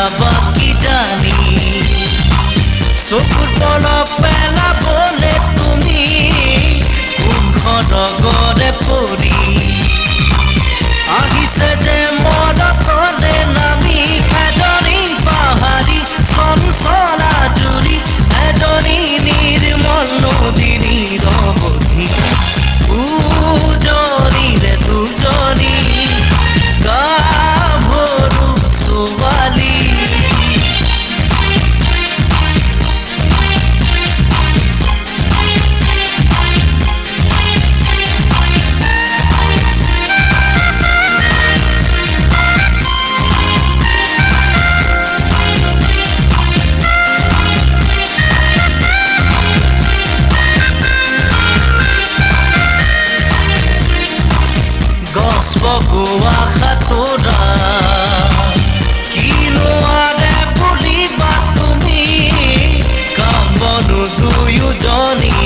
যাবা কি জানি চকুৰ তলত পেলাবলে তুমি কোনখন গৰে পৰি আহিছে যে মনতলে নামি এজনী পাহাৰী চঞ্চলা জুৰি এজনী নিৰ্মল নদী নিৰৱধি উজনিৰে দুজনী গাভৰু ছোৱালী গছ বগোৱা সাঁতোৰা কিনো আৰে বুলিবা তুমি কাম বনো দুয়োজনী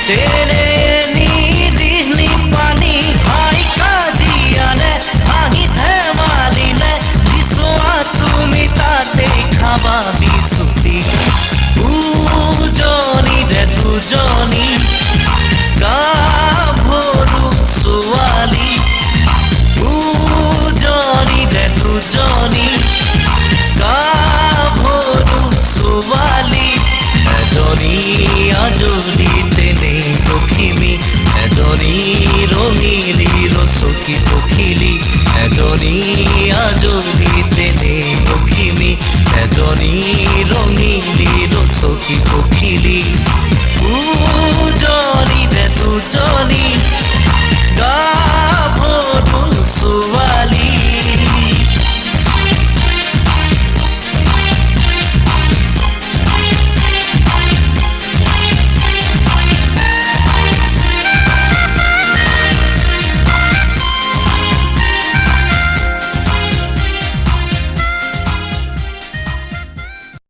তেনে নিদিহনি পানী হাই কাজিয়ালে হাঁহি ধেমালিলে বিচৰা তুমি তাতে খাবা বিচুতি উজনিৰে দুজনী গাভৰু ছোৱালী উজনিৰে দুজনী গাভৰু ছোৱালী এজনী আজলি তেনে লখিমী এজনী ৰঙিলী ৰচকী পখিলী এজনী আজলি তেনে লখিমী এজনী ৰঙিলী ৰচকী পখিলী